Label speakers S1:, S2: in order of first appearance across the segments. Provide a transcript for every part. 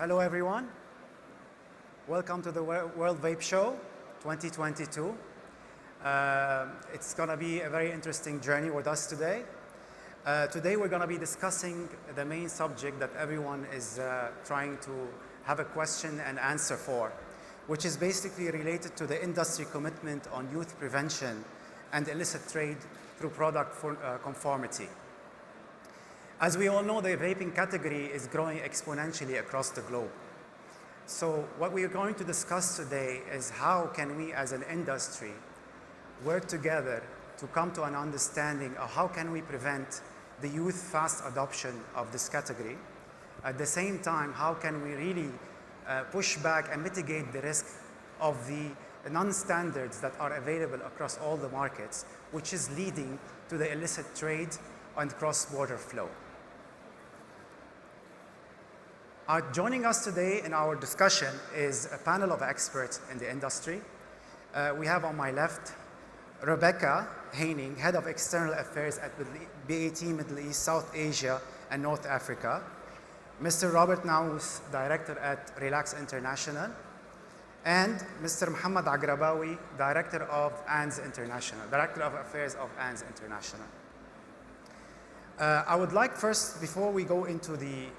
S1: Hello, everyone. Welcome to the World Vape Show 2022. It's going to be a very interesting journey with us today. Today, we're going to be discussing the main subject that everyone is trying to have a question and answer for, which is basically related to the industry commitment on youth prevention and illicit trade through product conformity. As we all know, the vaping category is growing exponentially across the globe. So what we are going to discuss today is how can we as an industry work together to come to an understanding of how can we prevent the youth fast adoption of this category. At the same time, how can we really push back and mitigate the risk of the non-standards that are available across all the markets, which is leading to the illicit trade and cross-border flow. Joining us today in our discussion is a panel of experts in the industry. We have on my left Rebecca Haining, Head of External Affairs at BAT Middle East, South Asia, and North Africa. Mr. Robert Naous, Director at Relax International. And Mr. Muhammad Agrabawi, Director of ANZ International, Director of Affairs of ANZ International. I would like first, before we go into the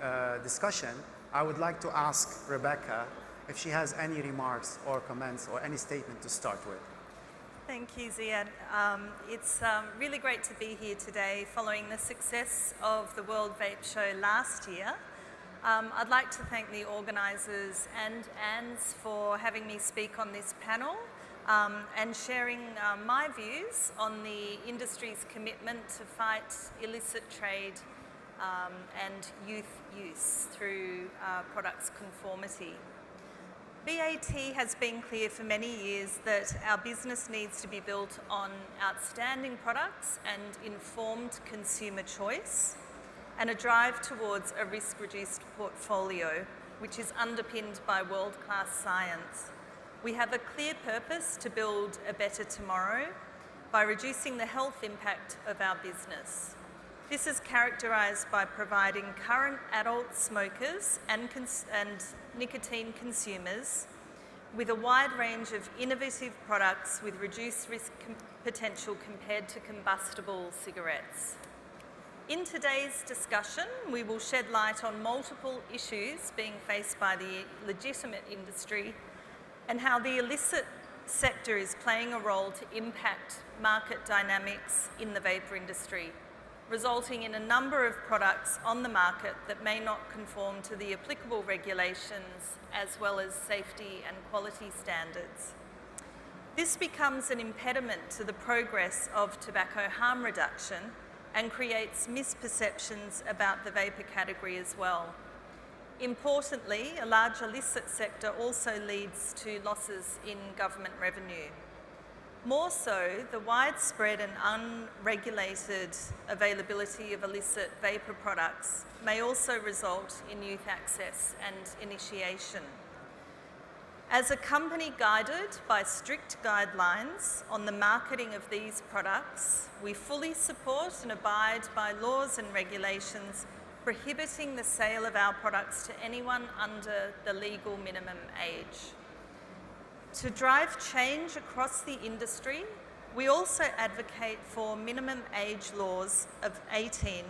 S1: discussion, I would like to ask Rebecca if she has any remarks or comments or any statement to start with.
S2: Thank you, Ziad. It's really great to be here today following the success of the World Vape Show last year. I'd like to thank the organisers and ANZ for having me speak on this panel and sharing my views on the industry's commitment to fight illicit trade and youth use through products conformity. BAT has been clear for many years that our business needs to be built on outstanding products and informed consumer choice, and a drive towards a risk-reduced portfolio, which is underpinned by world-class science. We have a clear purpose to build a better tomorrow by reducing the health impact of our business. This is characterised by providing current adult smokers and nicotine consumers with a wide range of innovative products with reduced risk potential compared to combustible cigarettes. In today's discussion, we will shed light on multiple issues being faced by the legitimate industry and how the illicit sector is playing a role to impact market dynamics in the vapor industry, resulting in a number of products on the market that may not conform to the applicable regulations as well as safety and quality standards. This becomes an impediment to the progress of tobacco harm reduction and creates misperceptions about the vapor category as well. Importantly, a large illicit sector also leads to losses in government revenue. More so, the widespread and unregulated availability of illicit vapor products may also result in youth access and initiation. As a company guided by strict guidelines on the marketing of these products, we fully support and abide by laws and regulations prohibiting the sale of our products to anyone under the legal minimum age. To drive change across the industry, we also advocate for minimum age laws of 18,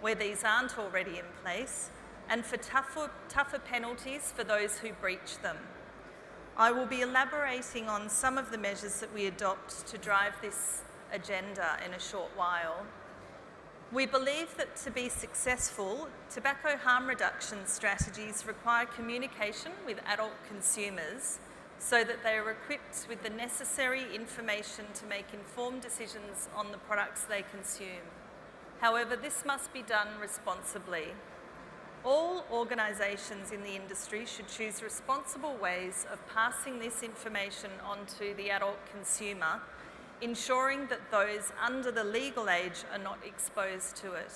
S2: where these aren't already in place, and for tougher penalties for those who breach them. I will be elaborating on some of the measures that we adopt to drive this agenda in a short while. We believe that to be successful, tobacco harm reduction strategies require communication with adult consumers so that they are equipped with the necessary information to make informed decisions on the products they consume. However, this must be done responsibly. All organisations in the industry should choose responsible ways of passing this information on to the adult consumer, ensuring that those under the legal age are not exposed to it.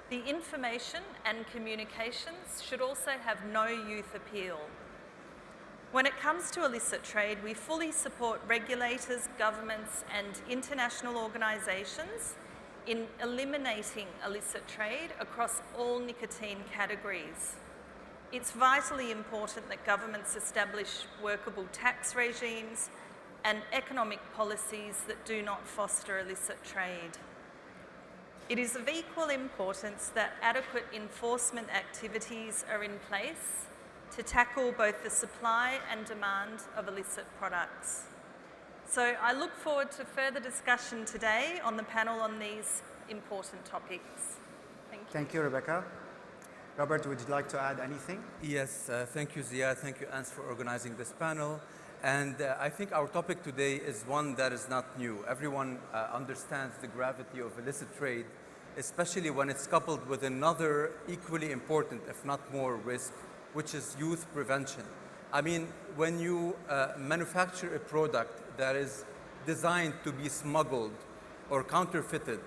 S2: The information and communications should also have no youth appeal. When it comes to illicit trade, we fully support regulators, governments and international organisations in eliminating illicit trade across all nicotine categories. It's vitally important that governments establish workable tax regimes and economic policies that do not foster illicit trade. It is of equal importance that adequate enforcement activities are in place to tackle both the supply and demand of illicit products. So I look forward to further discussion today on the panel on these important topics. Thank you.
S1: Thank you, Rebecca. Robert, would you like to add anything?
S3: Yes, thank you, Ziad. Thank you, Ans, for organizing this panel. And I think our topic today is one that is not new. Everyone understands the gravity of illicit trade, especially when it's coupled with another equally important, if not more, risk, which is youth prevention. I mean, when you manufacture a product that is designed to be smuggled or counterfeited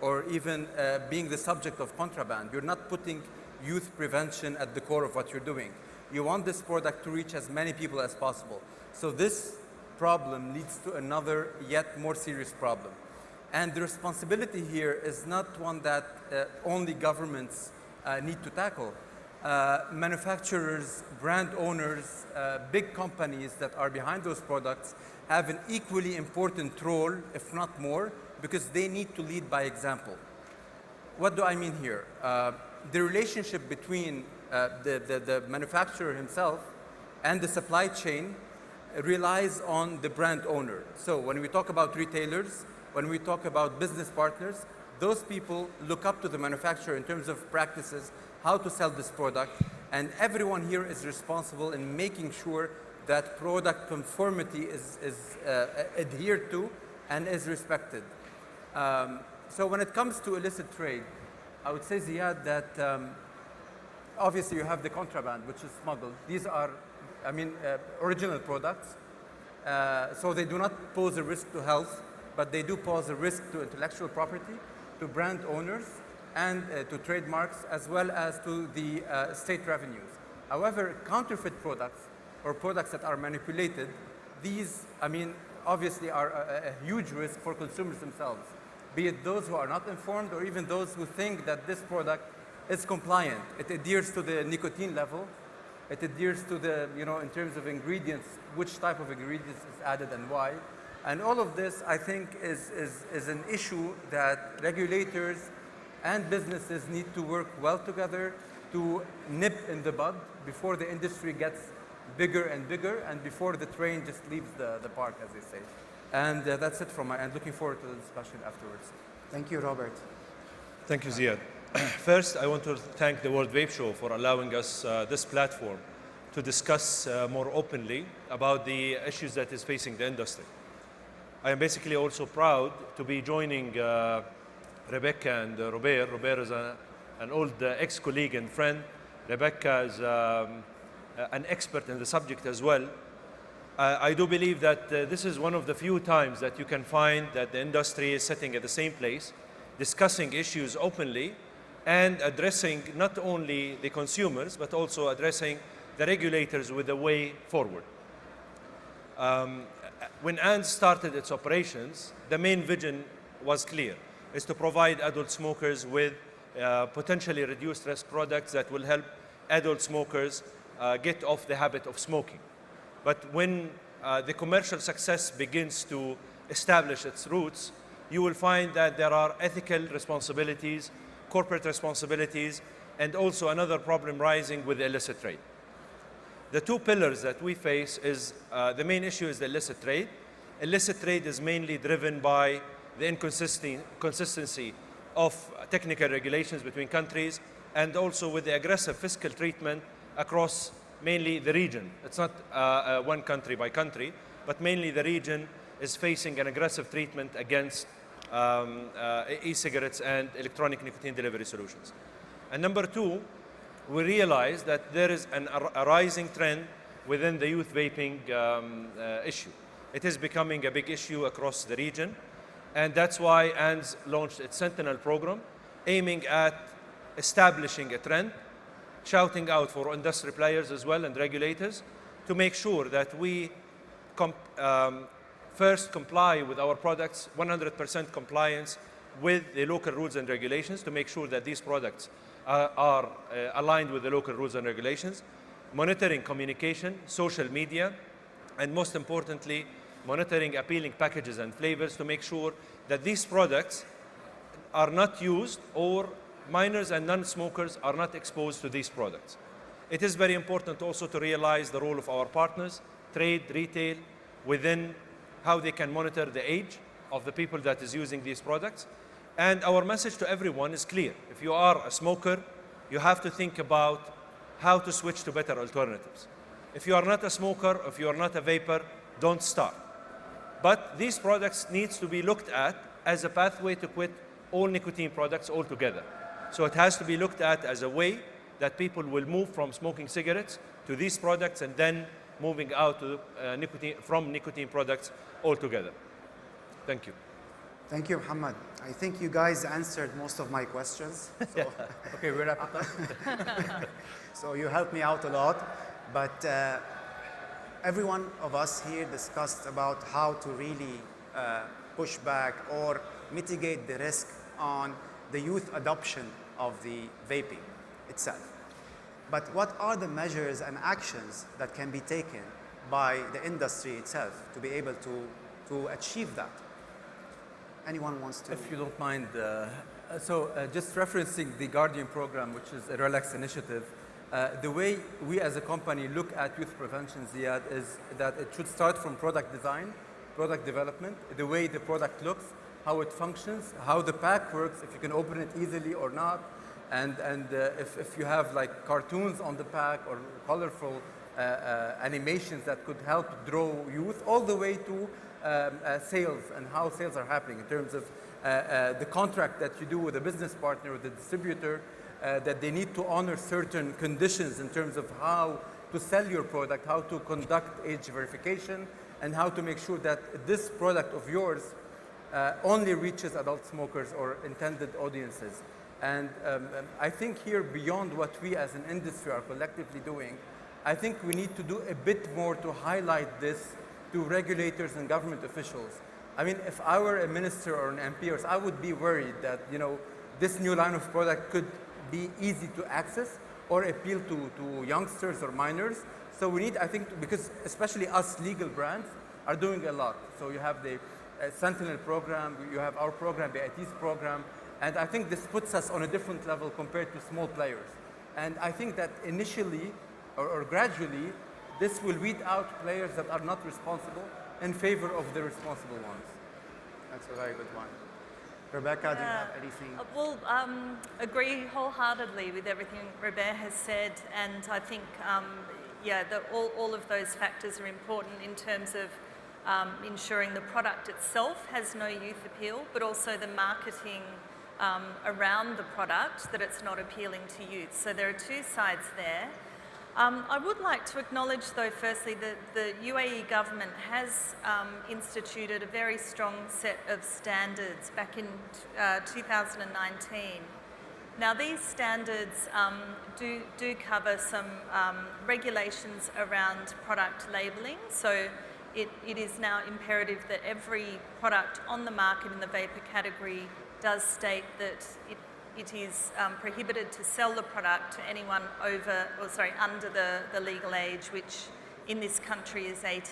S3: or even being the subject of contraband, you're not putting youth prevention at the core of what you're doing. You want this product to reach as many people as possible. So this problem leads to another yet more serious problem. And the responsibility here is not one that only governments need to tackle. Manufacturers, brand owners, big companies that are behind those products have an equally important role, if not more, because they need to lead by example. What do I mean here? The relationship between the manufacturer himself and the supply chain relies on the brand owner. So when we talk about retailers, when we talk about business partners, those people look up to the manufacturer in terms of practices, how to sell this product, and everyone here is responsible in making sure that product conformity is adhered to and is respected. So when it comes to illicit trade, I would say, Ziad, that obviously you have the contraband, which is smuggled. These are, original products. So they do not pose a risk to health, but they do pose a risk to intellectual property, to brand owners, and to trademarks, as well as to the state revenues. However, counterfeit products or products that are manipulated, these, obviously are a huge risk for consumers themselves, be it those who are not informed or even those who think that this product is compliant. It adheres to the nicotine level. It adheres to the, in terms of ingredients, which type of ingredients is added and why. And all of this, I think, is an issue that regulators and businesses need to work well together to nip in the bud before the industry gets bigger and bigger and before the train just leaves the park, as they say. And that's it from my end. Looking forward to the discussion afterwards.
S1: Thank you, Robert.
S4: Thank you, Ziad. First, I want to thank the World Vape Show for allowing us this platform to discuss more openly about the issues that is facing the industry. I am basically also proud to be joining Rebecca and Robert. Robert is an old ex-colleague and friend. Rebecca is an expert in the subject as well. I do believe that this is one of the few times that you can find that the industry is sitting at the same place, discussing issues openly, and addressing not only the consumers, but also addressing the regulators with a way forward. When ANS started its operations, the main vision was clear, is to provide adult smokers with potentially reduced risk products that will help adult smokers get off the habit of smoking. But when the commercial success begins to establish its roots, you will find that there are ethical responsibilities, corporate responsibilities, and also another problem rising with illicit trade. The two pillars that we face is, the main issue is the illicit trade. Illicit trade is mainly driven by the inconsistency of technical regulations between countries, and also with the aggressive fiscal treatment across mainly the region. It's not one country by country, but mainly the region is facing an aggressive treatment against e-cigarettes and electronic nicotine delivery solutions. And number two, we realize that there is a rising trend within the youth vaping issue. It is becoming a big issue across the region, and that's why ANS launched its Sentinel program, aiming at establishing a trend, shouting out for industry players as well and regulators to make sure that we first comply with our products, 100% compliance with the local rules and regulations, to make sure that these products are aligned with the local rules and regulations, monitoring communication, social media, and most importantly, monitoring appealing packages and flavors to make sure that these products are not used or minors and non-smokers are not exposed to these products. It is very important also to realize the role of our partners, trade, retail, within how they can monitor the age of the people that is using these products. And our message to everyone is clear. If you are a smoker, you have to think about how to switch to better alternatives. If you are not a smoker, if you are not a vapor, don't start. But these products needs to be looked at as a pathway to quit all nicotine products altogether. So it has to be looked at as a way that people will move from smoking cigarettes to these products and then moving out to from nicotine products altogether. Thank you.
S1: Thank you, Muhammad. I think you guys answered most of my questions. So,
S3: Okay, we're wrap it up.
S1: so you helped me out a lot. But every one of us here discussed about how to really push back or mitigate the risk on the youth adoption of the vaping itself. But what are the measures and actions that can be taken by the industry itself to be able to achieve that? Anyone wants to?
S3: If you don't mind, just referencing the Guardian program, which is a Relax initiative, the way we as a company look at youth prevention, Ziad, is that it should start from product design, product development, the way the product looks, how it functions, how the pack works, if you can open it easily or not, and if you have like cartoons on the pack or colorful animations that could help draw youth, all the way to sales and how sales are happening in terms of the contract that you do with a business partner, with a distributor, that they need to honor certain conditions in terms of how to sell your product, how to conduct age verification, and how to make sure that this product of yours only reaches adult smokers or intended audiences. And I think here, beyond what we as an industry are collectively doing, I think we need to do a bit more to highlight this to regulators and government officials. I mean, if I were a minister or an MP, I would be worried that, you know, this new line of product could be easy to access or appeal to youngsters or minors. So we need, I think, because especially us legal brands are doing a lot. So you have the Sentinel program, you have our program, the IT's program, and I think this puts us on a different level compared to small players. And I think that initially or gradually, this will weed out players that are not responsible in favor of the responsible ones.
S1: That's a very good one. Rebecca, do you have anything?
S2: Well, agree wholeheartedly with everything Robert has said, and I think, all of those factors are important in terms of ensuring the product itself has no youth appeal, but also the marketing around the product, that it's not appealing to youth. So there are two sides there. I would like to acknowledge, though, firstly, that the UAE government has instituted a very strong set of standards back in 2019. Now, these standards do cover some regulations around product labelling. So it is now imperative that every product on the market in the vapor category does state that it is prohibited to sell the product to anyone under the legal age, which in this country is 18.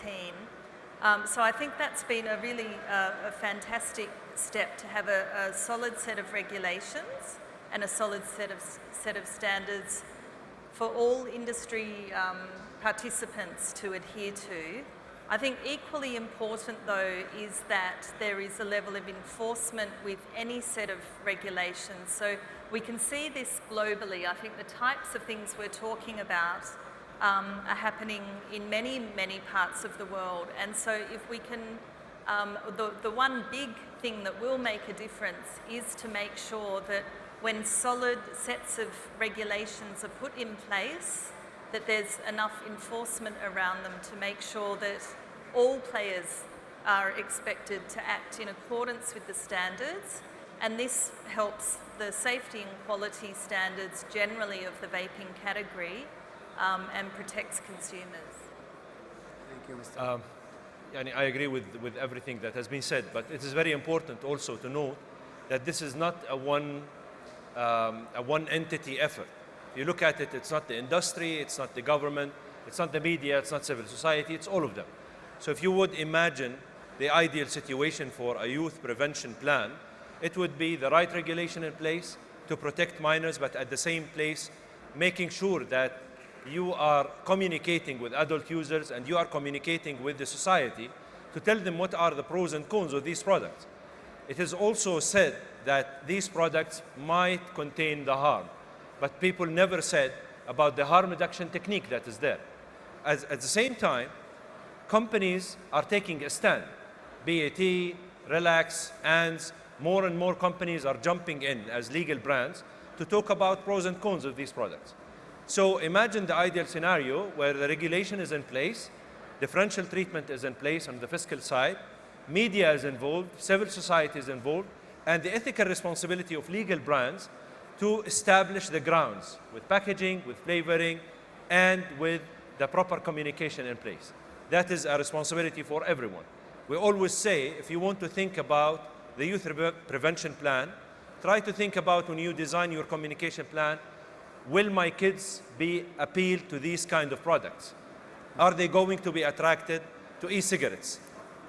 S2: So I think that's been a really a fantastic step to have a solid set of regulations and a solid set of standards for all industry participants to adhere to. I think equally important, though, is that there is a level of enforcement with any set of regulations. So we can see this globally. I think the types of things we're talking about are happening in many, many parts of the world. And so if we can, the one big thing that will make a difference is to make sure that when solid sets of regulations are put in place, that there's enough enforcement around them to make sure that all players are expected to act in accordance with the standards, and this helps the safety and quality standards generally of the vaping category and protects consumers.
S1: Thank you, Mr.
S4: I agree with everything that has been said, but it is very important also to note that this is not a one a one entity effort. If you look at it, it's not the industry, it's not the government, it's not the media, it's not civil society, it's all of them. So if you would imagine the ideal situation for a youth prevention plan, it would be the right regulation in place to protect minors, but at the same place, making sure that you are communicating with adult users and you are communicating with the society to tell them what are the pros and cons of these products. It is also said that these products might contain the harm, but people never said about the harm reduction technique that is there. At the same time, companies are taking a stand. BAT, Relax, and more companies are jumping in as legal brands to talk about pros and cons of these products. So imagine the ideal scenario where the regulation is in place, differential treatment is in place on the fiscal side, media is involved, civil society is involved, and the ethical responsibility of legal brands to establish the grounds with packaging, with flavoring, and with the proper communication in place. That is a responsibility for everyone. We always say, if you want to think about the youth prevention plan, try to think about when you design your communication plan, will my kids be appealed to these kind of products? Are they going to be attracted to e-cigarettes?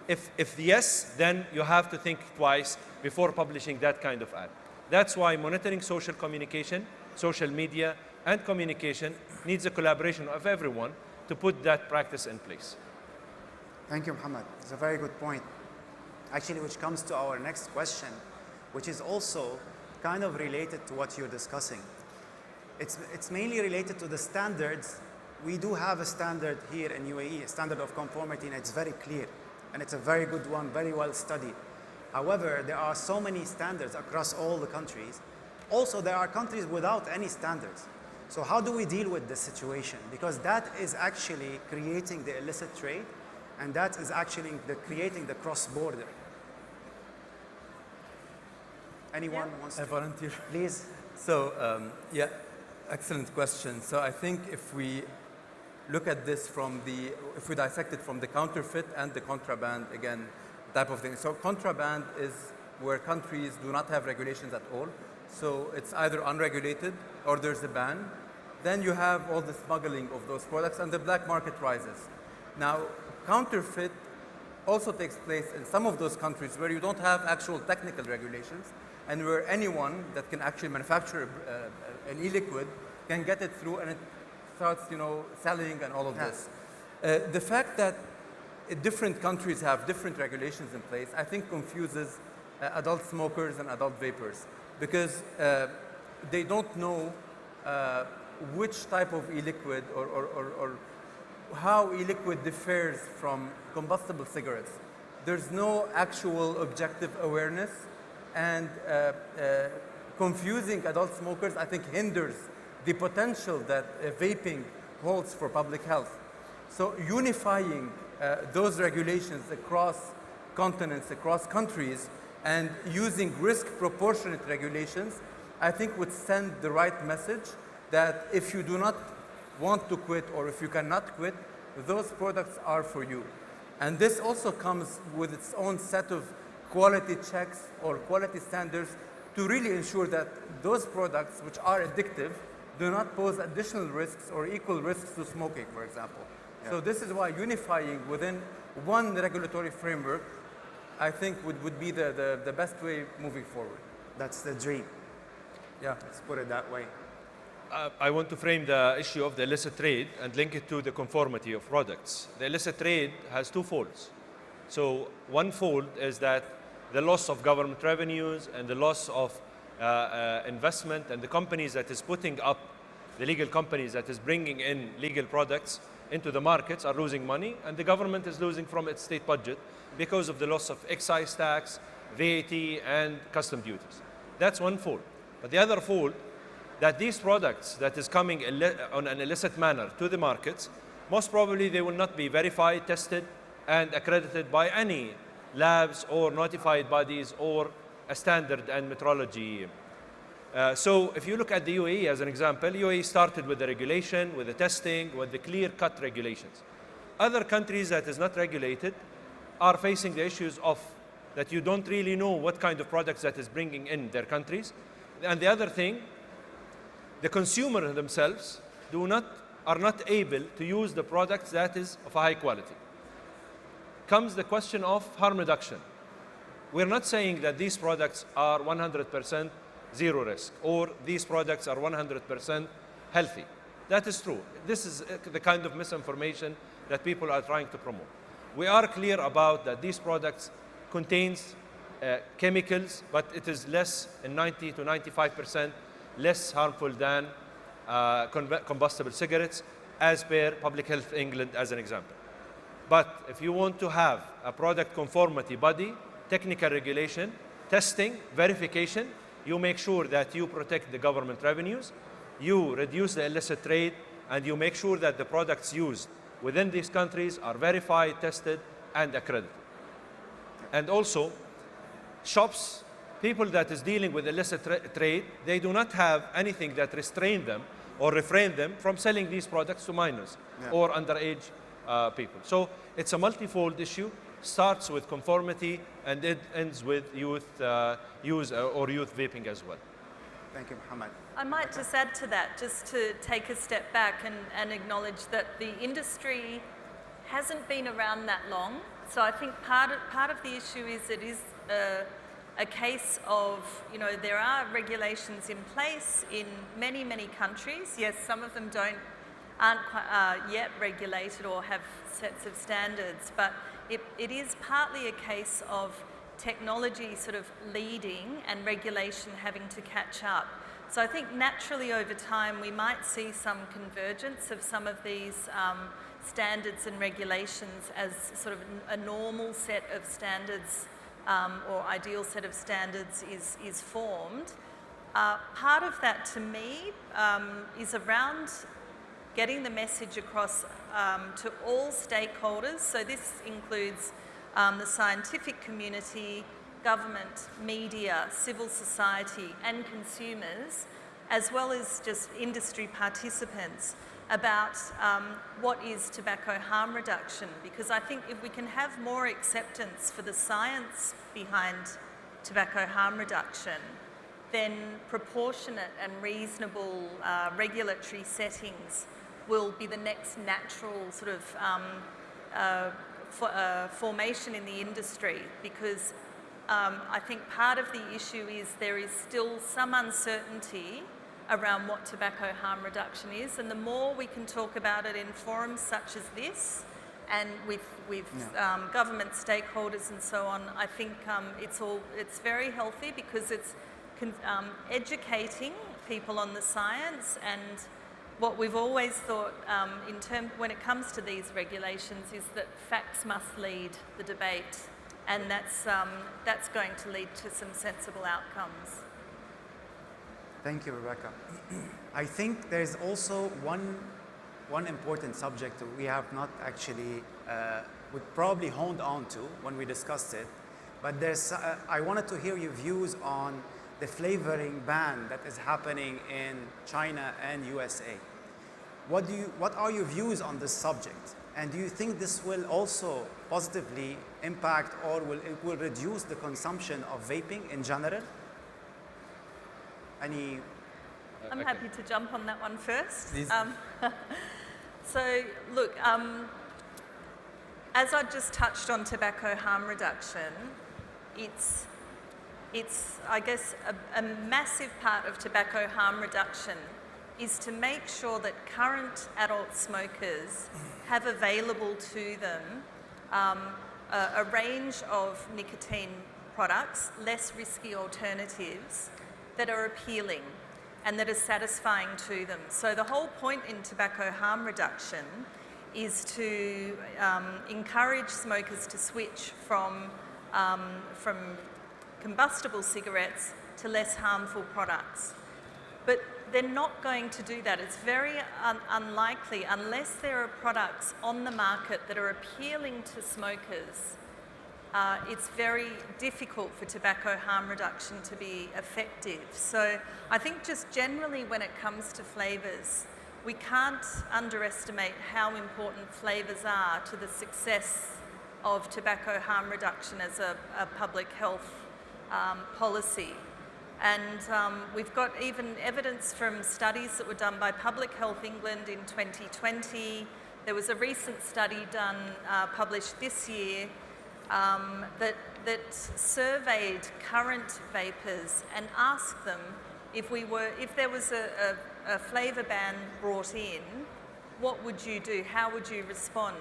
S4: If yes, then you have to think twice before publishing that kind of ad. That's why monitoring social communication, social media, and communication needs a collaboration of everyone to put that practice in place.
S1: Thank you, Muhammad. It's a very good point. Actually, which comes to our next question, which is also kind of related to what you're discussing. It's mainly related to the standards. We do have a standard here in UAE, a standard of conformity, and it's very clear. And it's a very good one, very well studied. However, there are so many standards across all the countries. Also, there are countries without any standards. So how do we deal with this situation? Because that is actually creating the illicit trade, and that is actually creating the cross-border. Anyone wants to
S3: volunteer?
S1: Please.
S3: So, yeah, excellent question. So I think if we look at this if we dissect it from the counterfeit and the contraband, again, type of thing. So contraband is where countries do not have regulations at all. So it's either unregulated or there's a ban. Then you have all the smuggling of those products and the black market rises. Now, counterfeit also takes place in some of those countries where you don't have actual technical regulations and where anyone that can actually manufacture an e-liquid can get it through and it starts, selling and all of this. The fact that different countries have different regulations in place, I think confuses adult smokers and adult vapors because they don't know which type of e-liquid or how e-liquid differs from combustible cigarettes. There's no actual objective awareness, and confusing adult smokers, I think, hinders the potential that vaping holds for public health. So unifying those regulations across continents, across countries, and using risk proportionate regulations, I think would send the right message that if you do not want to quit or if you cannot quit, those products are for you. And this also comes with its own set of quality checks or quality standards to really ensure that those products which are addictive do not pose additional risks or equal risks to smoking, for example. Yeah. So this is why unifying within one regulatory framework, I think would be the best way moving forward.
S1: That's the dream.
S3: Yeah.
S1: Let's put it that way.
S4: I want to frame the issue of the illicit trade and link it to the conformity of products. The illicit trade has two folds. So one fold is that the loss of government revenues and the loss of investment, and the companies that is putting up, the legal companies that is bringing in legal products into the markets are losing money, and the government is losing from its state budget because of the loss of excise tax, VAT, and custom duties. That's one fold. But the other fold, that these products that is coming on an illicit manner to the markets, most probably they will not be verified, tested, and accredited by any labs or notified bodies or a standard and metrology. So if you look at the UAE as an example, UAE started with the regulation, with the testing, with the clear-cut regulations. Other countries that is not regulated are facing the issues of that you don't really know what kind of products that is bringing in their countries. and the other thing, the consumer themselves are not able to use the product that is of a high quality. Comes the question of harm reduction. We're not saying that these products are 100% zero risk, or these products are 100% healthy. That is true. This is the kind of misinformation that people are trying to promote. We are clear about that these products contains chemicals, but it is less than 90 to 95% less harmful than combustible cigarettes, as per Public Health England as an example. But if you want to have a product conformity body, technical regulation, testing, verification, you make sure that you protect the government revenues, you reduce the illicit trade, and you make sure that the products used within these countries are verified, tested, and accredited. And also, shops, people that is dealing with illicit trade, they do not have anything that restrain them or refrain them from selling these products to minors or underage people. So it's a multifold issue, starts with conformity, and it ends with youth use or youth vaping as well.
S1: Thank you, Mohammed.
S2: I might just add to that, just to take a step back and acknowledge that the industry hasn't been around that long. So I think part of the issue is it is a case of, there are regulations in place in many, many countries. Yes, some of them aren't yet regulated or have sets of standards, but it is partly a case of technology sort of leading and regulation having to catch up. So I think naturally over time we might see some convergence of some of these standards and regulations as sort of a normal set of standards or ideal set of standards is formed. Part of that to me is around getting the message across to all stakeholders. So this includes the scientific community, government, media, civil society, and consumers, as well as just industry participants, about what is tobacco harm reduction. Because I think if we can have more acceptance for the science behind tobacco harm reduction, then proportionate and reasonable regulatory settings will be the next natural sort of formation in the industry, because I think part of the issue is there is still some uncertainty around what tobacco harm reduction is, and the more we can talk about it in forums such as this and with government stakeholders and so on, I think it's very healthy, because it's educating people on the science. And what we've always thought when it comes to these regulations is that facts must lead the debate, and that's going to lead to some sensible outcomes.
S1: Thank you, Rebecca. I think there's also one important subject that we have not actually, we probably honed on to when we discussed it, but I wanted to hear your views on the flavoring ban that is happening in China and USA. What are your views on this subject? And do you think this will also positively impact, or it will reduce the consumption of vaping in general?
S2: I'm happy to jump on that one first.
S3: Please.
S2: So look, as I just touched on tobacco harm reduction, it's I guess a massive part of tobacco harm reduction is to make sure that current adult smokers have available to them a range of nicotine products, less risky alternatives that are appealing and that are satisfying to them. So the whole point in tobacco harm reduction is to encourage smokers to switch from combustible cigarettes to less harmful products. But they're not going to do that. It's very unlikely, unless there are products on the market that are appealing to smokers. It's very difficult for tobacco harm reduction to be effective. So I think just generally when it comes to flavours, we can't underestimate how important flavours are to the success of tobacco harm reduction as a public health policy. And we've got even evidence from studies that were done by Public Health England in 2020. There was a recent study done, published this year, that surveyed current vapers and asked them if there was a flavour ban brought in, what would you do? How would you respond?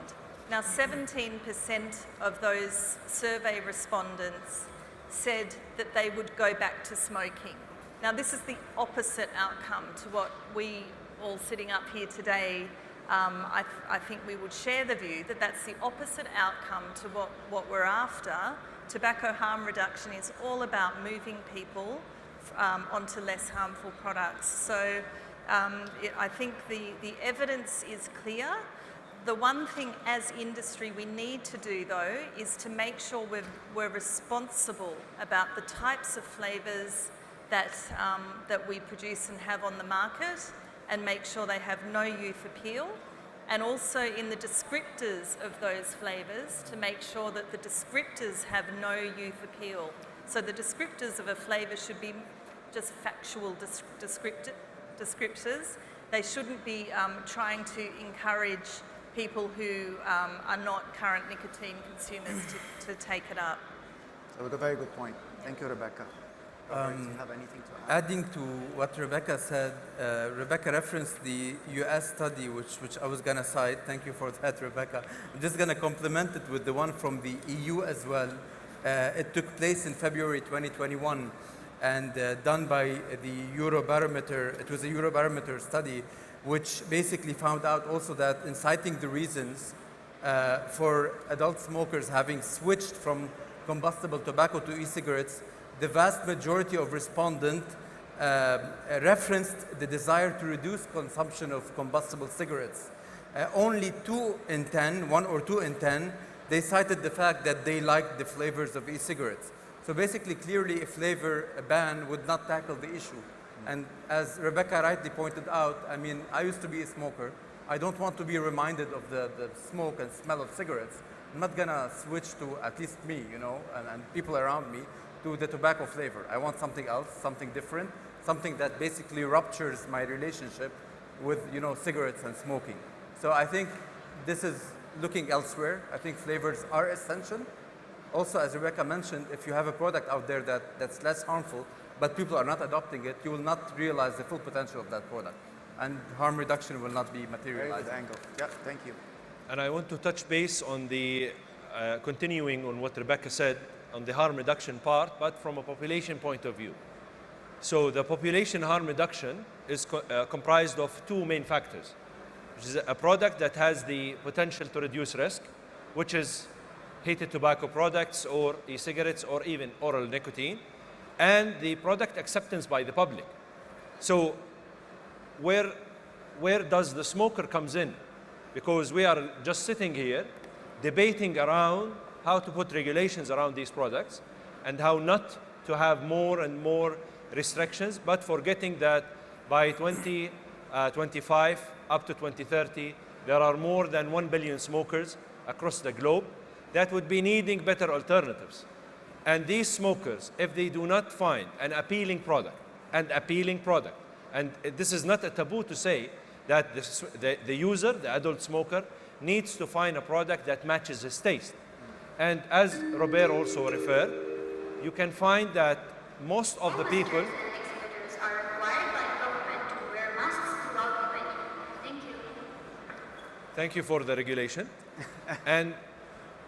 S2: Now, 17% of those survey respondents said that they would go back to smoking. Now, this is the opposite outcome to what we all sitting up here today, I think we would share the view that that's the opposite outcome to what we're after. Tobacco harm reduction is all about moving people onto less harmful products. So I think the evidence is clear. The one thing as industry we need to do, though, is to make sure we're responsible about the types of flavours that we produce and have on the market, and make sure they have no youth appeal. And also in the descriptors of those flavours, to make sure that the descriptors have no youth appeal. So the descriptors of a flavour should be just factual descriptors. They shouldn't be trying to encourage people who are not current nicotine consumers to take it up.
S1: So a very good point. Thank you, Rebecca. Robert, do you have anything to add?
S3: Adding to what Rebecca said, Rebecca referenced the US study, which I was going to cite. Thank you for that, Rebecca. I'm just going to complement it with the one from the EU as well. It took place in February 2021 and done by the Eurobarometer. It was a Eurobarometer study, which basically found out also that in citing the reasons for adult smokers having switched from combustible tobacco to e-cigarettes, the vast majority of respondents referenced the desire to reduce consumption of combustible cigarettes. Only 1 or 2 in 10, they cited the fact that they liked the flavors of e-cigarettes. So basically, clearly, a flavor ban would not tackle the issue. And as Rebecca rightly pointed out, I mean, I used to be a smoker. I don't want to be reminded of the smoke and smell of cigarettes. I'm not gonna switch to, at least me, you know, and people around me, to the tobacco flavor. I want something else, something different, something that basically ruptures my relationship with, you know, cigarettes and smoking. So I think this is looking elsewhere. I think flavors are essential. Also, as Rebecca mentioned, if you have a product out there that's less harmful, but people are not adopting it, you will not realize the full potential of that product. And harm reduction will not be materialized.
S1: Very good angle. Yeah, thank you.
S4: And I want to touch base on the, continuing on what Rebecca said, on the harm reduction part, but from a population point of view. So the population harm reduction is comprised of 2 main factors, which is a product that has the potential to reduce risk, which is heated tobacco products or e-cigarettes or even oral nicotine, and the product acceptance by the public. So where does the smoker comes in? Because we are just sitting here debating around how to put regulations around these products and how not to have more and more restrictions, but forgetting that by 2025 up to 2030, there are more than 1 billion smokers across the globe that would be needing better alternatives. And these smokers, if they do not find an appealing product, and this is not a taboo to say that the user, the adult smoker, needs to find a product that matches his taste. And as Robert also referred, you can find that most of the people
S5: are required by government to wear masks throughout the venue. Thank you.
S4: Thank you for the regulation. And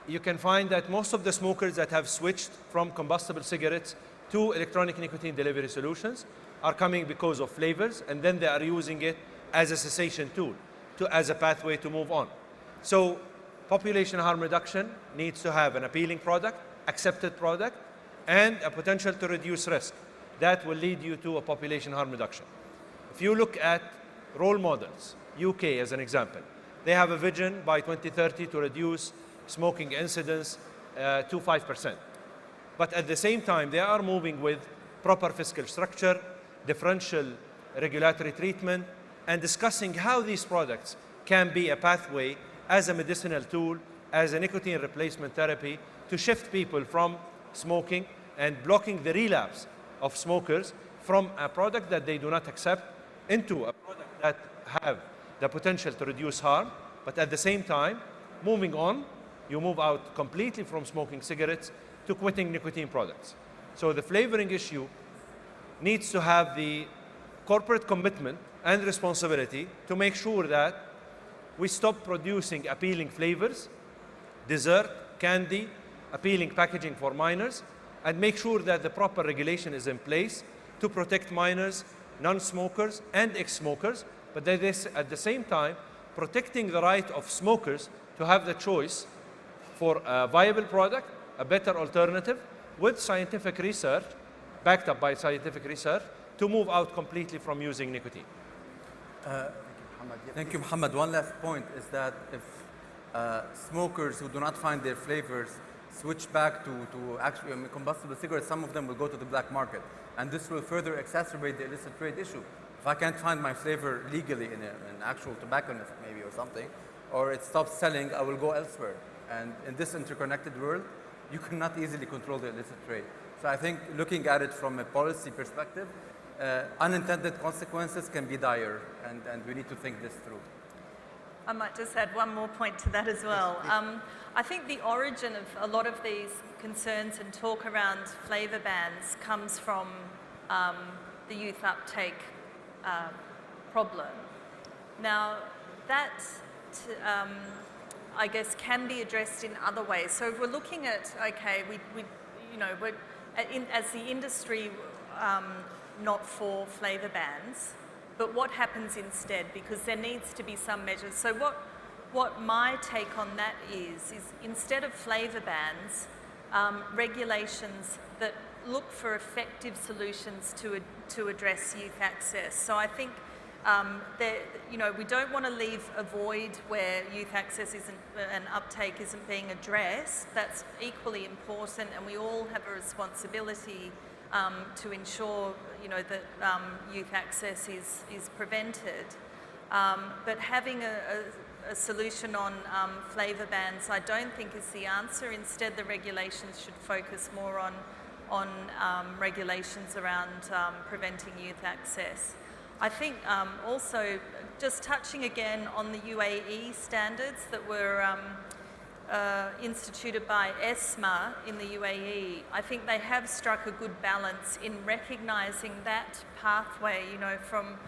S4: you can find that most of the smokers that have switched from combustible cigarettes to electronic nicotine delivery solutions are coming because of flavors, and then they are using it as a cessation tool, as a pathway to move on. So population harm reduction needs to have an appealing product, accepted product, and a potential to reduce risk. That will lead you to a population harm reduction. If you look at role models, UK as an example, they have a vision by 2030 to reduce smoking incidence to 5%. But at the same time, they are moving with proper fiscal structure, differential regulatory treatment, and discussing how these products can be a pathway as a medicinal tool, as a nicotine replacement therapy, to shift people from smoking and blocking the relapse of smokers from a product that they do not accept into a product that have the potential to reduce harm, but at the same time, moving on, you move out completely from smoking cigarettes to quitting nicotine products. So the flavoring issue needs to have the corporate commitment and responsibility to make sure that we stop producing appealing flavors, dessert, candy, appealing packaging for minors, and make sure that the proper regulation is in place to protect minors, non-smokers, and ex-smokers, but that is at the same time protecting the right of smokers to have the choice for a viable product, a better alternative, with scientific research, backed up by scientific research, to move out completely from using nicotine.
S3: Thank you, Muhammad. One last point is that if smokers who do not find their flavors switch back to actually combustible cigarettes, some of them will go to the black market. And this will further exacerbate the illicit trade issue. If I can't find my flavor legally in an actual tobacconist maybe or something, or it stops selling, I will go elsewhere. And in this interconnected world, you cannot easily control the illicit trade. So I think looking at it from a policy perspective, unintended consequences can be dire, and we need to think this through.
S2: I might just add one more point to that as well. I think the origin of a lot of these concerns and talk around flavour bans comes from the youth uptake problem. Now, that I guess can be addressed in other ways. So if we're looking at, okay, we're as the industry not for flavour bans, but what happens instead? Because there needs to be some measures. So what my take on that is instead of flavour bans, regulations that look for effective solutions to address youth access. So I think we don't want to leave a void where youth access and uptake isn't being addressed. That's equally important, and we all have a responsibility to ensure, that youth access is prevented. But having a solution on flavour bans, I don't think is the answer. Instead, the regulations should focus more on regulations around preventing youth access. I think also, just touching again on the UAE standards that were instituted by ESMA in the UAE, I think they have struck a good balance in recognising that pathway, from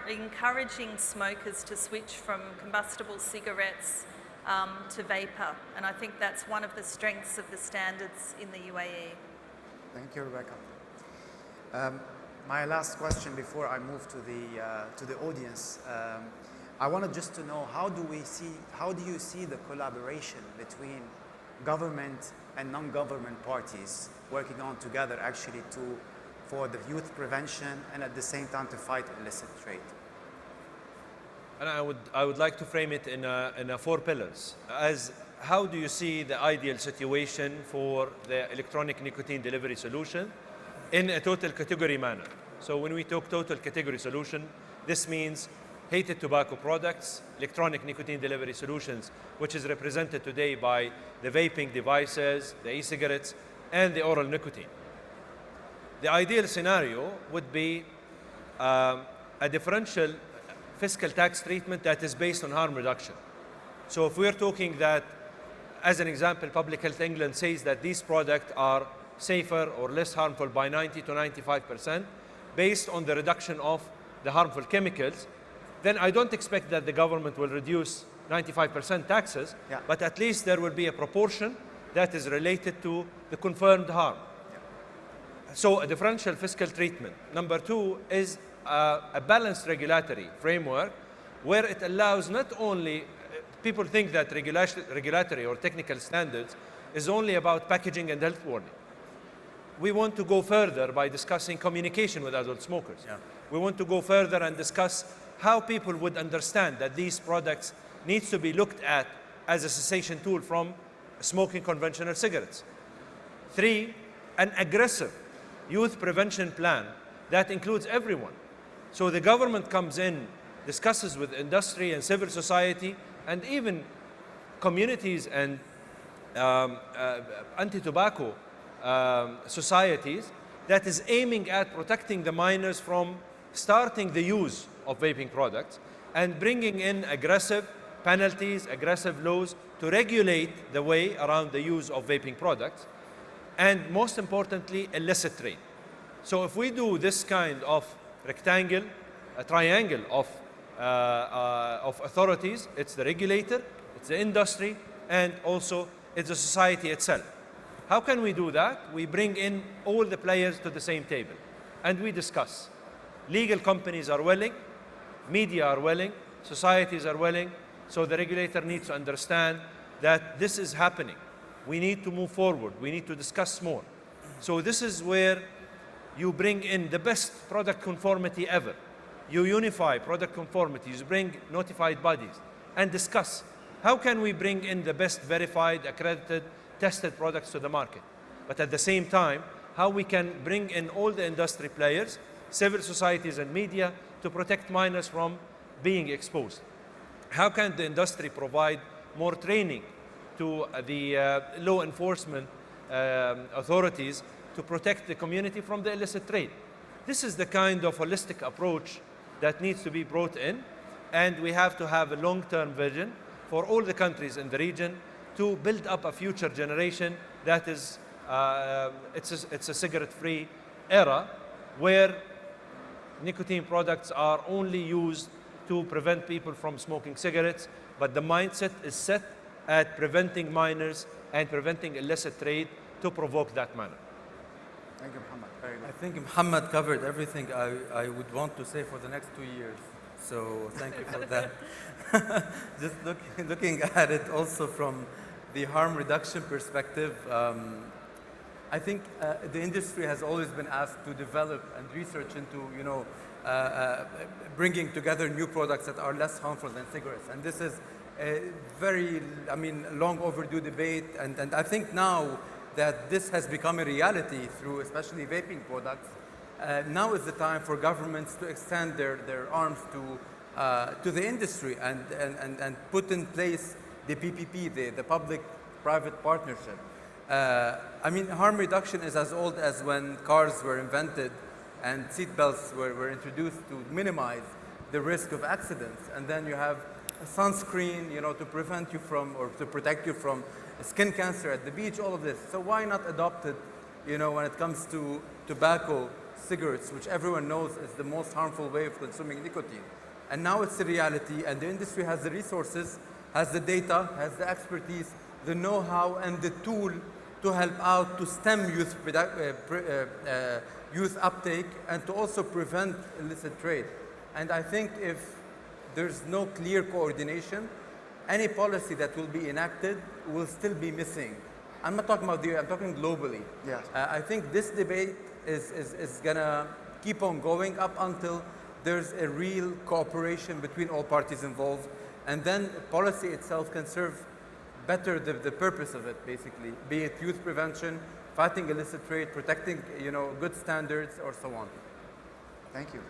S2: encouraging smokers to switch from combustible cigarettes to vapor. And I think that's one of the strengths of the standards in the UAE.
S1: Thank you, Rebecca. My last question before I move to the audience. I wanted just to know, how do you see the collaboration between government and non-government parties working on together actually for the youth prevention and at the same time to fight illicit trade?
S4: And I would like to frame it in 4 pillars. As how do you see the ideal situation for the electronic nicotine delivery solution in a total category manner? So when we talk total category solution, this means heated tobacco products, electronic nicotine delivery solutions, which is represented today by the vaping devices, the e-cigarettes, and the oral nicotine. The ideal scenario would be a differential fiscal tax treatment that is based on harm reduction. So if we're talking that, as an example, Public Health England says that these products are safer or less harmful by 90 to 95% based on the reduction of the harmful chemicals, then I don't expect that the government will reduce 95% taxes, but at least there will be a proportion that is related to the confirmed harm. So a differential fiscal treatment. Number 2 is a balanced regulatory framework where it allows not only, people think that regulatory or technical standards is only about packaging and health warning. We want to go further by discussing communication with adult smokers. We want to go further and discuss how people would understand that these products needs to be looked at as a cessation tool from smoking conventional cigarettes. 3, an aggressive youth prevention plan that includes everyone. So the government comes in, discusses with industry and civil society, and even communities and anti-tobacco societies that is aiming at protecting the minors from starting the use of vaping products and bringing in aggressive penalties, aggressive laws to regulate the way around the use of vaping products, and most importantly, illicit trade. So if we do this kind of rectangle, a triangle of authorities, it's the regulator, it's the industry, and also it's the society itself. How can we do that? We bring in all the players to the same table and we discuss. Legal companies are willing, media are willing, societies are willing, so the regulator needs to understand that this is happening. We need to move forward, we need to discuss more. So this is where you bring in the best product conformity ever. You unify product conformity, you bring notified bodies and discuss how can we bring in the best verified, accredited, tested products to the market. But at the same time, how we can bring in all the industry players, civil societies and media to protect minors from being exposed. How can the industry provide more training to the law enforcement authorities to protect the community from the illicit trade? This is the kind of holistic approach that needs to be brought in, and we have to have a long-term vision for all the countries in the region to build up a future generation that is, it's a cigarette-free era where nicotine products are only used to prevent people from smoking cigarettes, but the mindset is set at preventing minors and preventing illicit trade to provoke that manner.
S1: Thank you, Muhammad. Very good.
S3: I think Muhammad covered everything I would want to say for the next 2 years. So thank you for that. Just looking at it also from the harm reduction perspective, I think the industry has always been asked to develop and research into, bringing together new products that are less harmful than cigarettes. And this is a very, long overdue debate. And I think now that this has become a reality through especially vaping products, now is the time for governments to extend their arms to the industry and put in place the PPP, the public-private partnership. Harm reduction is as old as when cars were invented and seatbelts were introduced to minimize the risk of accidents. And then you have a sunscreen, to prevent you from, or to protect you from skin cancer at the beach, all of this. So why not adopt it, when it comes to tobacco, cigarettes, which everyone knows is the most harmful way of consuming nicotine. And now it's a reality, and the industry has the resources, has the data, has the expertise, the know-how, and the tool to help out to stem youth uptake and to also prevent illicit trade. And I think if there's no clear coordination, any policy that will be enacted will still be missing. I'm not talking about I'm talking globally.
S1: Yes.
S3: I think this debate is gonna keep on going up until there's a real cooperation between all parties involved, and then policy itself can serve better the purpose of it, basically, be it youth prevention, fighting illicit trade, protecting good standards, or so on.
S1: Thank you.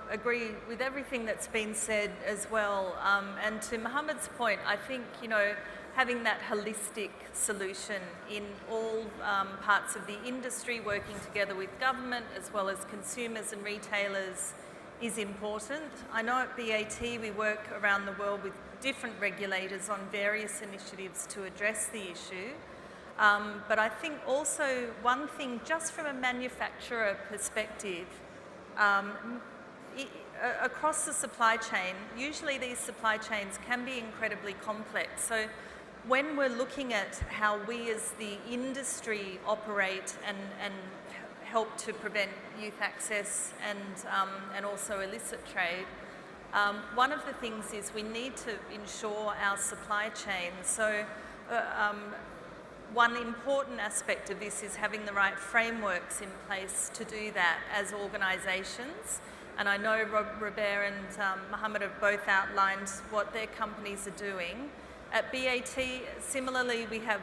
S2: Agree with everything that's been said as well. And to Mohammed's point, I think, having that holistic solution in all parts of the industry, working together with government as well as consumers and retailers is important. I know at BAT we work around the world with different regulators on various initiatives to address the issue. But I think also one thing, just from a manufacturer perspective, across the supply chain, usually these supply chains can be incredibly complex. So when we're looking at how we as the industry operate and help to prevent youth access and also illicit trade, one of the things is we need to ensure our supply chain. So one important aspect of this is having the right frameworks in place to do that as organisations. And I know Robert and Mohammed have both outlined what their companies are doing. At BAT, similarly, we have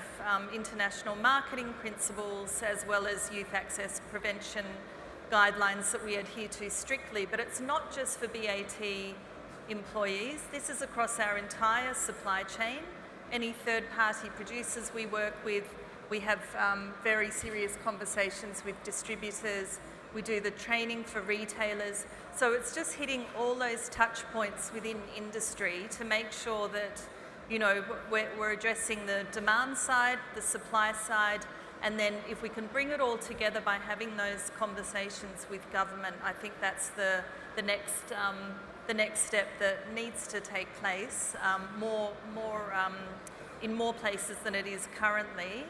S2: international marketing principles as well as youth access prevention guidelines that we adhere to strictly. But it's not just for BAT employees. This is across our entire supply chain. Any third-party producers we work with, We have very serious conversations with distributors. We do the training for retailers. So it's just hitting all those touch points within industry to make sure that, you know, we're addressing the demand side, the supply side, and then if we can bring it all together by having those conversations with government, I think that's the next step that needs to take place in more places than it is currently.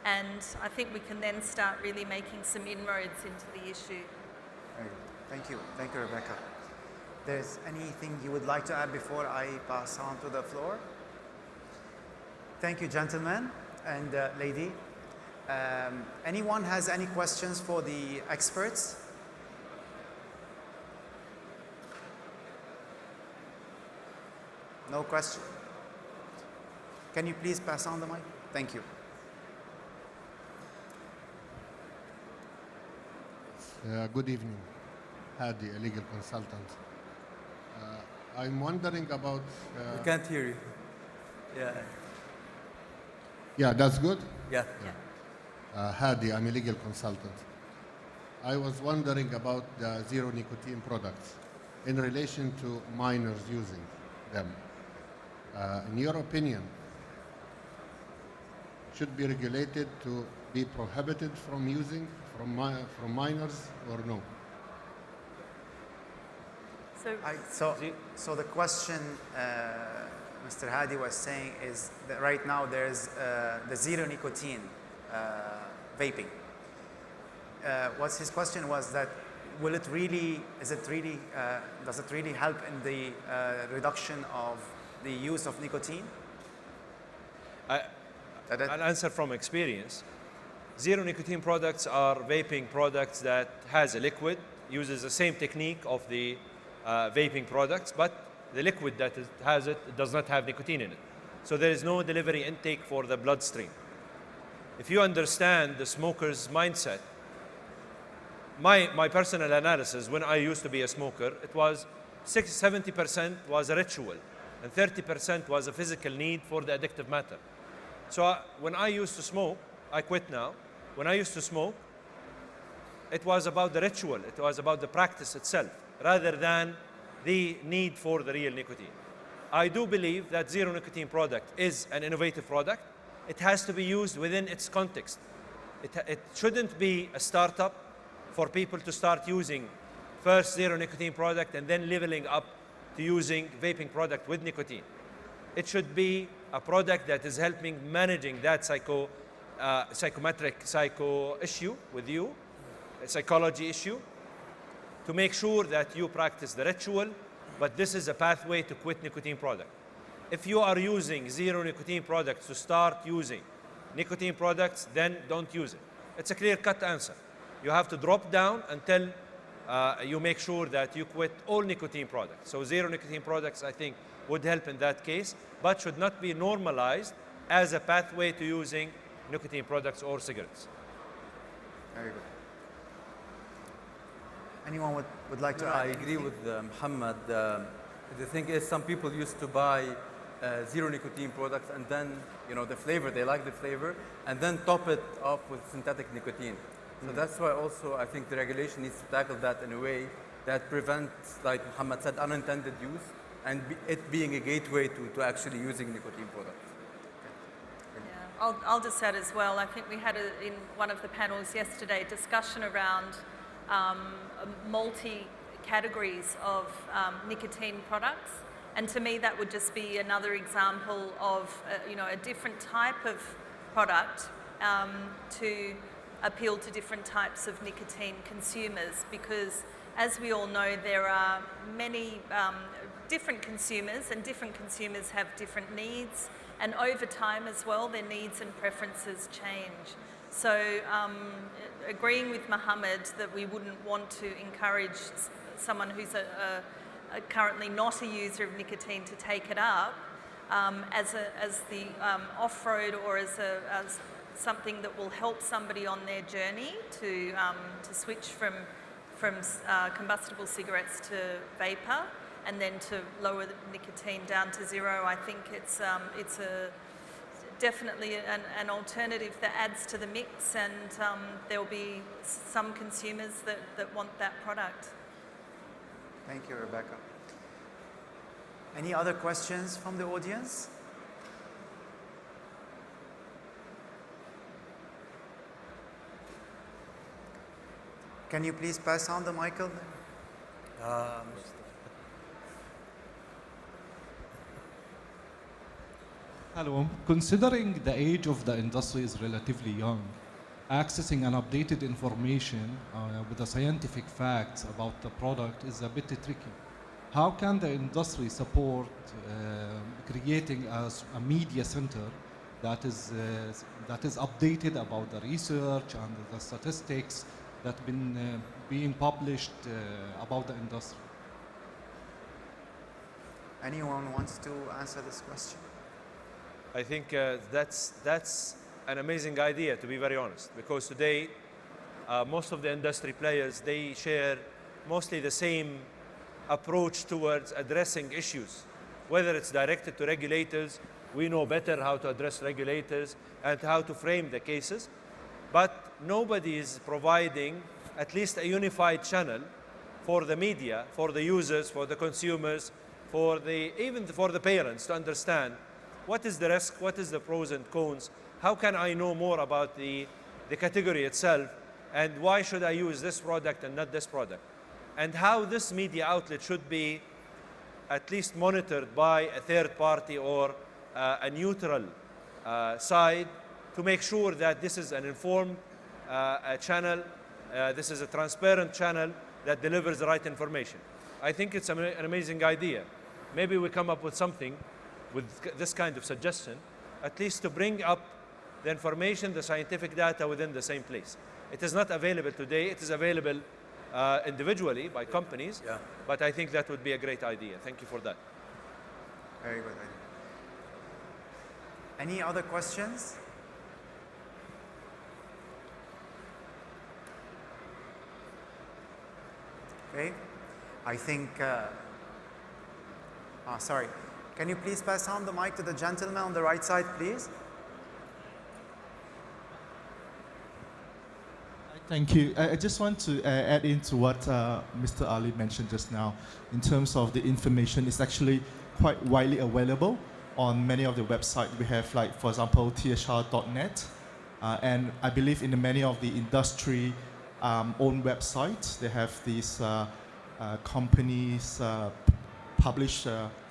S2: And I think we can then start really making some inroads into the issue.
S1: Very good. Thank you. Thank you, Rebecca. There's anything you would like to add before I pass on to the floor? Thank you, gentlemen and lady. Anyone has any questions for the experts? No question? Can you please pass on the mic? Thank you.
S6: Good evening, Hadi, a legal consultant. I'm wondering about...
S3: We can't hear you. Yeah.
S6: Yeah, that's good?
S3: Yeah.
S6: Hadi, I'm a legal consultant. I was wondering about the zero nicotine products in relation to minors using them. In your opinion, should be regulated to be prohibited from using from minors or no?
S1: So the question Mr. Hadi was saying is that right now there's the zero nicotine vaping. What's his question was that does it really help in the reduction of the use of nicotine?
S4: I'll answer from experience. Zero nicotine products are vaping products that has a liquid, uses the same technique of the vaping products, but the liquid that has it does not have nicotine in it. So there is no delivery intake for the bloodstream. If you understand the smoker's mindset, my personal analysis, when I used to be a smoker, it was 70% was a ritual and 30% was a physical need for the addictive matter. So when I used to smoke, I quit now. When I used to smoke, it was about the ritual, it was about the practice itself, rather than the need for the real nicotine. I do believe that zero nicotine product is an innovative product. It has to be used within its context. It shouldn't be a startup for people to start using first zero nicotine product and then leveling up to using vaping product with nicotine. It should be a product that is helping managing that psychometric issue with you, a psychology issue, to make sure that you practice the ritual, but this is a pathway to quit nicotine product. If you are using zero nicotine products to start using nicotine products, then don't use it. It's a clear-cut answer. You have to drop down until you make sure that you quit all nicotine products. So zero nicotine products, I think, would help in that case, but should not be normalized as a pathway to using nicotine products or cigarettes.
S1: Very good. Anyone would like to add
S3: I agree
S1: anything?
S3: with Muhammad. The thing is, some people used to buy zero nicotine products and then, the flavor, they like the flavor, and then top it off with synthetic nicotine. So that's why also I think the regulation needs to tackle that in a way that prevents, like Muhammad said, unintended use and it being a gateway to actually using nicotine products.
S2: Yeah, I'll just add as well, I think we had in one of the panels yesterday discussion around multi-categories of nicotine products. And to me, that would just be another example of a different type of product to appeal to different types of nicotine consumers, because as we all know, there are many different consumers, and different consumers have different needs, and over time as well, their needs and preferences change. So agreeing with Mohammed that we wouldn't want to encourage someone who's currently not a user of nicotine to take it up as the off-road or as something that will help somebody on their journey to switch from combustible cigarettes to vapor and then to lower the nicotine down to zero. I think it's definitely an alternative that adds to the mix, and there will be some consumers that want that product.
S1: Thank you, Rebecca. Any other questions from the audience? Can you please pass on the mic?
S7: Hello. Considering the age of the industry is relatively young, accessing an updated information with the scientific facts about the product is a bit tricky. How can the industry support creating a media center that is updated about the research and the statistics that have been being published about the industry?
S1: Anyone wants to answer this question?
S4: I think that's an amazing idea, to be very honest, because today most of the industry players, they share mostly the same approach towards addressing issues, whether it's directed to regulators. We know better how to address regulators and how to frame the cases, but nobody is providing at least a unified channel for the media, for the users, for the consumers, even for the parents to understand what is the risk, what is the pros and cons, how can I know more about the category itself, and why should I use this product and not this product, and how this media outlet should be at least monitored by a third party or a neutral side to make sure that this is an informed channel, this is a transparent channel that delivers the right information. I think it's an amazing idea. Maybe we come up with something with this kind of suggestion, at least to bring up the information, the scientific data within the same place. It is not available today. It is available individually by companies, but I think that would be a great idea. Thank you for that.
S1: Very good idea. Any other questions? Okay, I think, sorry. Can you please pass on the mic to the gentleman on the right side, please?
S8: Thank you. I just want to add into what Mr. Ali mentioned just now. In terms of the information, it's actually quite widely available on many of the websites. We have, like, for example, tsr.net, and I believe in many of the industry own websites, they have these companies publish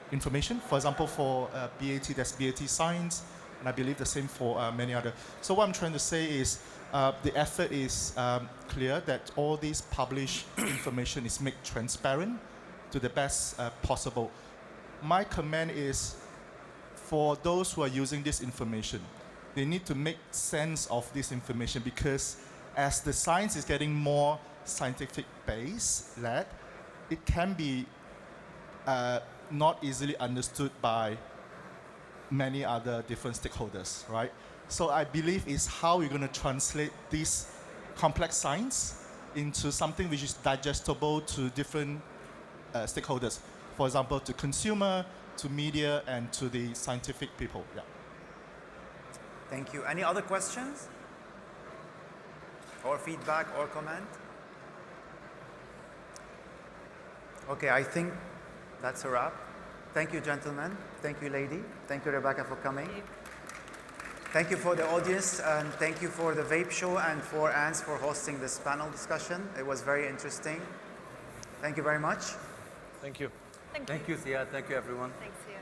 S8: information. For example, for BAT, there's BAT Science, and I believe the same for many other. So what I'm trying to say is the effort is clear that all these published information is made transparent to the best possible. My comment is, for those who are using this information, they need to make sense of this information, because as the science is getting more scientific based led, it can be not easily understood by many other different stakeholders, right? So I believe is how we're going to translate this complex science into something which is digestible to different stakeholders. For example, to consumer, to media, and to the scientific people. Yeah.
S1: Thank you. Any other questions? Or feedback or comment? Okay, I think that's a wrap. Thank you, gentlemen. Thank you, lady. Thank you, Rebecca, for coming. Thank you for the audience, and thank you for the Vape Show and for Ans for hosting this panel discussion. It was very interesting. Thank you very much.
S4: Thank you.
S2: Thank you.
S3: Thank you, Ziad. Thank you, everyone.
S2: Thanks, Sia.